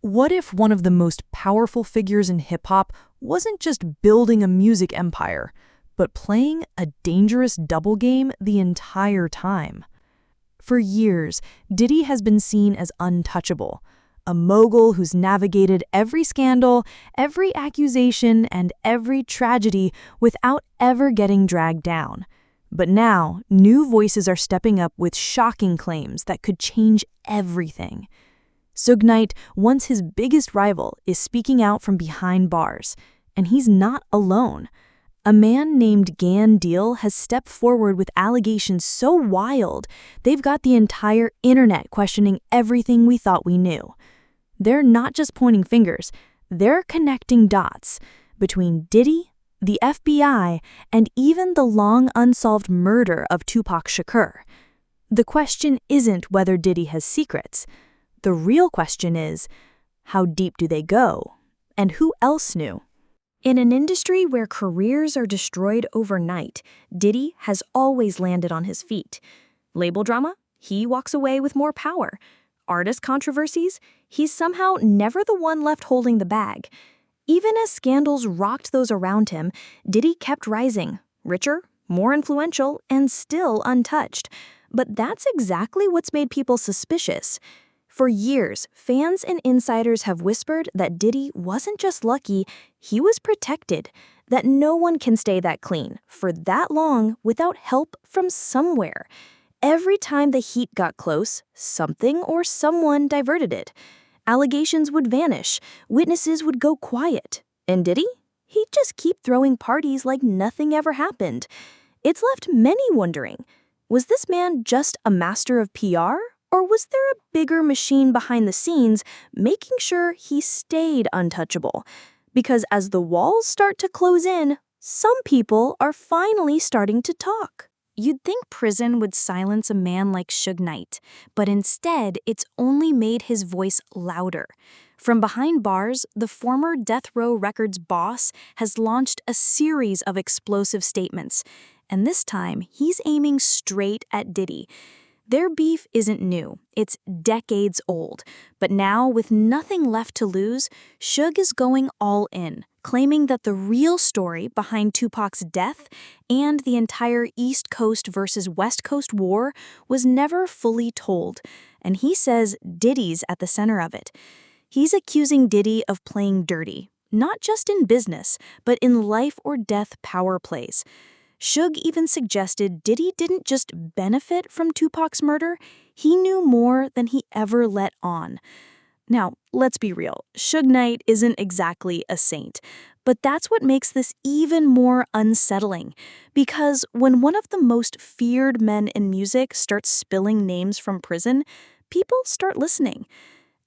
What if one of the most powerful figures in hip-hop wasn't just building a music empire, but playing a dangerous double game the entire time? For years, Diddy has been seen as untouchable, a mogul who's navigated every scandal, every accusation, and every tragedy without ever getting dragged down. But now, new voices are stepping up with shocking claims that could change everything. Suge Knight, once his biggest rival, is speaking out from behind bars, and he's not alone. A man named Gan Deal has stepped forward with allegations so wild, they've got the entire internet questioning everything we thought we knew. They're not just pointing fingers, they're connecting dots between Diddy, the FBI, and even the long unsolved murder of Tupac Shakur. The question isn't whether Diddy has secrets. The real question is, how deep do they go? And who else knew? In an industry where careers are destroyed overnight, Diddy has always landed on his feet. Label drama? He walks away with more power. Artist controversies? He's somehow never the one left holding the bag. Even as scandals rocked those around him, Diddy kept rising, richer, more influential, and still untouched. But that's exactly what's made people suspicious. For years, fans and insiders have whispered that Diddy wasn't just lucky, he was protected, that no one can stay that clean for that long without help from somewhere. Every time the heat got close, something or someone diverted it. Allegations would vanish, witnesses would go quiet. And Diddy? He'd just keep throwing parties like nothing ever happened. It's left many wondering, was this man just a master of PR? Or was there a bigger machine behind the scenes making sure he stayed untouchable? Because as the walls start to close in, some people are finally starting to talk. You'd think prison would silence a man like Suge Knight, but instead it's only made his voice louder. From behind bars, the former Death Row Records boss has launched a series of explosive statements, and this time he's aiming straight at Diddy. Their beef isn't new, it's decades old, but now with nothing left to lose, Suge is going all in, claiming that the real story behind Tupac's death and the entire East Coast versus West Coast war was never fully told, and he says Diddy's at the center of it. He's accusing Diddy of playing dirty, not just in business, but in life or death power plays. Suge even suggested Diddy didn't just benefit from Tupac's murder, he knew more than he ever let on. Now, let's be real, Suge Knight isn't exactly a saint, but that's what makes this even more unsettling, because when one of the most feared men in music starts spilling names from prison, people start listening.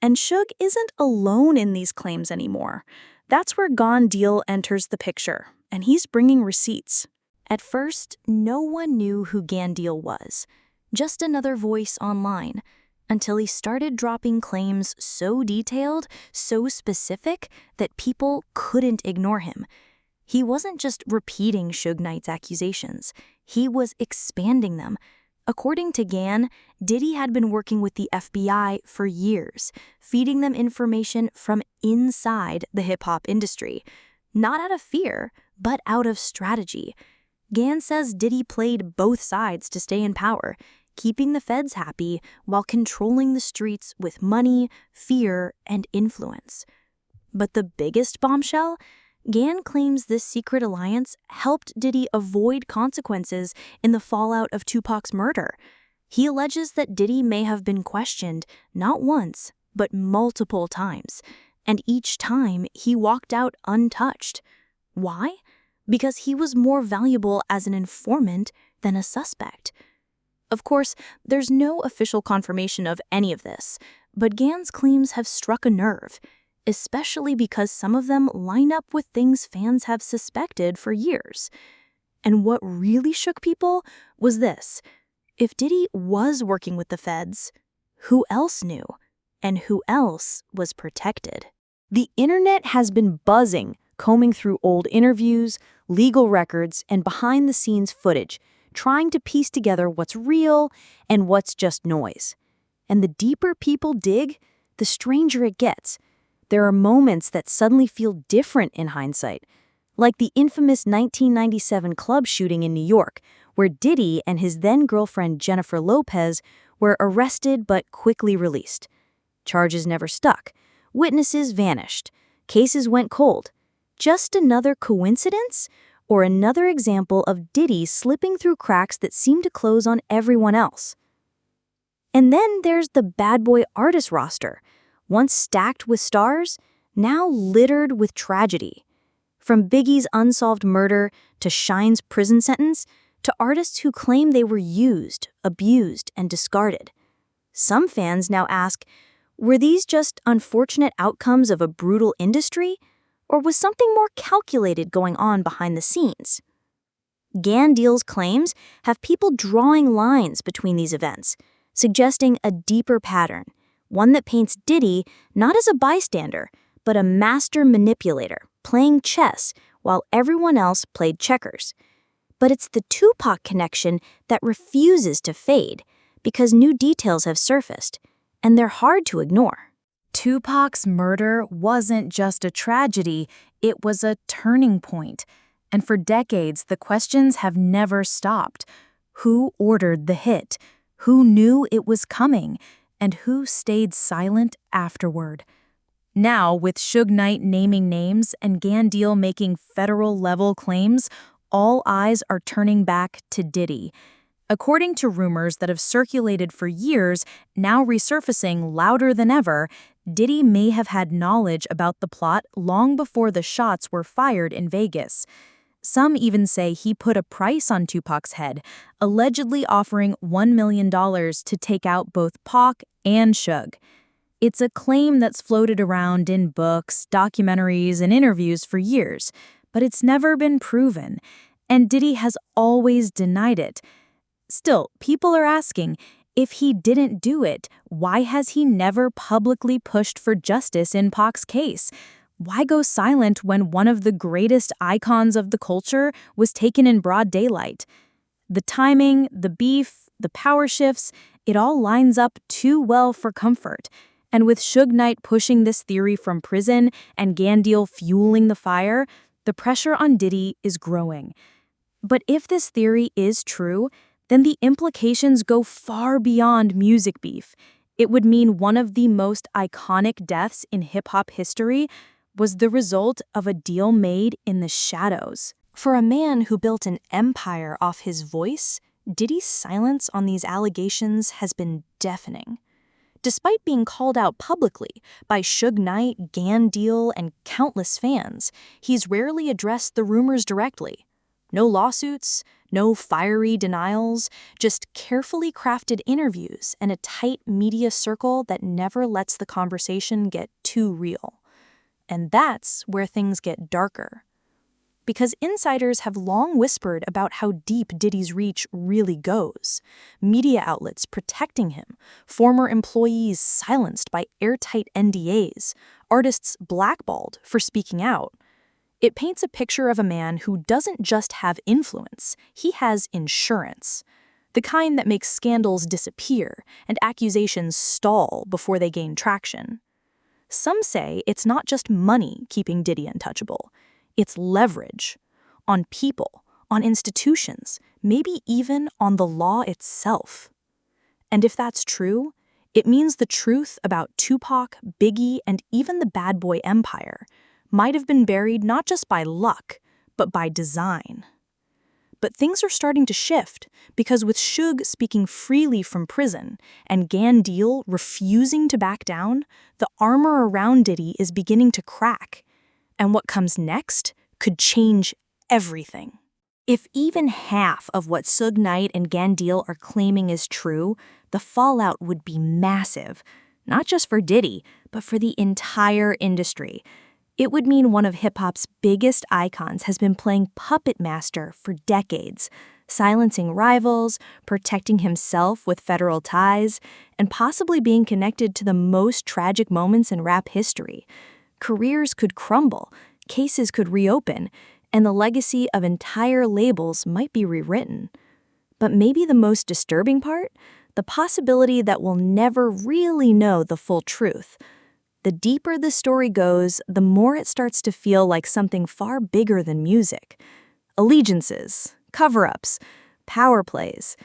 And Suge isn't alone in these claims anymore. That's where Gan Deal enters the picture, and he's bringing receipts. At first, no one knew who Gan Deal was, just another voice online, until he started dropping claims so detailed, so specific, that people couldn't ignore him. He wasn't just repeating Suge Knight's accusations, he was expanding them. According to Gan, Diddy had been working with the FBI for years, feeding them information from inside the hip-hop industry. Not out of fear, but out of strategy. Gan says Diddy played both sides to stay in power, keeping the feds happy while controlling the streets with money, fear, and influence. But the biggest bombshell? Gan claims this secret alliance helped Diddy avoid consequences in the fallout of Tupac's murder. He alleges that Diddy may have been questioned not once, but multiple times, and each time he walked out untouched. Why? Because he was more valuable as an informant than a suspect. Of course, there's no official confirmation of any of this, but Gan's claims have struck a nerve, especially because some of them line up with things fans have suspected for years. And what really shook people was this: if Diddy was working with the feds, who else knew? And who else was protected? The internet has been buzzing, combing through old interviews, legal records, and behind-the-scenes footage, trying to piece together what's real and what's just noise. And the deeper people dig, the stranger it gets. there are moments that suddenly feel different in hindsight, like the infamous 1997 club shooting in New York, where Diddy and his then-girlfriend Jennifer Lopez were arrested but quickly released. Charges never stuck. Witnesses vanished. Cases went cold. Just another coincidence? Or another example of Diddy slipping through cracks that seem to close on everyone else? And then there's the bad boy artist roster, once stacked with stars, now littered with tragedy. From Biggie's unsolved murder to Shine's prison sentence, to artists who claim they were used, abused, and discarded. Some fans now ask, were these just unfortunate outcomes of a brutal industry, or was something more calculated going on behind the scenes? Gan Deal's claims have people drawing lines between these events, suggesting a deeper pattern, one that paints Diddy not as a bystander, but a master manipulator, playing chess while everyone else played checkers. But it's the Tupac connection that refuses to fade, because new details have surfaced, and they're hard to ignore. Tupac's murder wasn't just a tragedy, it was a turning point. And for decades, the questions have never stopped. Who ordered the hit? Who knew it was coming? And who stayed silent afterward? Now, with Suge Knight naming names and Gan Deal making federal-level claims, all eyes are turning back to Diddy. According to rumors that have circulated for years, now resurfacing louder than ever, Diddy may have had knowledge about the plot long before the shots were fired in Vegas. Some even say he put a price on Tupac's head, allegedly offering $1 million to take out both Pac and Suge. It's a claim that's floated around in books, documentaries, and interviews for years, but it's never been proven, and Diddy has always denied it. Still, people are asking, if he didn't do it, why has he never publicly pushed for justice in Pac's case? Why go silent when one of the greatest icons of the culture was taken in broad daylight? The timing, the beef, the power shifts, it all lines up too well for comfort. And with Suge Knight pushing this theory from prison and Gan Deal fueling the fire, the pressure on Diddy is growing. But if this theory is true, then the implications go far beyond music beef. It would mean one of the most iconic deaths in hip-hop history was the result of a deal made in the shadows. For a man who built an empire off his voice, Diddy's silence on these allegations has been deafening. Despite being called out publicly by Suge Knight, Gan Deal, and countless fans, he's rarely addressed the rumors directly. No lawsuits, no fiery denials, just carefully crafted interviews and a tight media circle that never lets the conversation get too real. And that's where things get darker. Because insiders have long whispered about how deep Diddy's reach really goes. Media outlets protecting him, former employees silenced by airtight NDAs, artists blackballed for speaking out. It paints a picture of a man who doesn't just have influence, he has insurance. The kind that makes scandals disappear and accusations stall before they gain traction. Some say it's not just money keeping Diddy untouchable. It's leverage. On people, on institutions, maybe even on the law itself. And if that's true, it means the truth about Tupac, Biggie, and even the Bad Boy Empire might have been buried not just by luck, but by design. But things are starting to shift, because with Suge speaking freely from prison and Gan Deal refusing to back down, the armor around Diddy is beginning to crack. And what comes next could change everything. If even half of what Suge Knight and Gan Deal are claiming is true, the fallout would be massive, not just for Diddy, but for the entire industry. It would mean one of hip-hop's biggest icons has been playing puppet master for decades, silencing rivals, protecting himself with federal ties, and possibly being connected to the most tragic moments in rap history. Careers could crumble, cases could reopen, and the legacy of entire labels might be rewritten. But maybe the most disturbing part? The possibility that we'll never really know the full truth. The deeper the story goes, the more it starts to feel like something far bigger than music. Allegiances, cover-ups, power plays.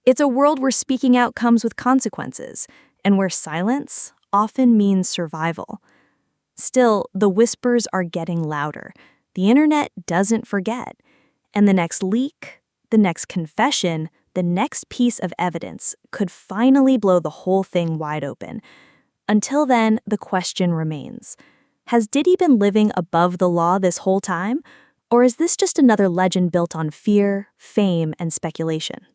It's a world where speaking out comes with consequences, and where silence often means survival. Still, the whispers are getting louder. The internet doesn't forget. And the next leak, the next confession, the next piece of evidence could finally blow the whole thing wide open. Until then, the question remains. Has Diddy been living above the law this whole time? Or is this just another legend built on fear, fame, and speculation?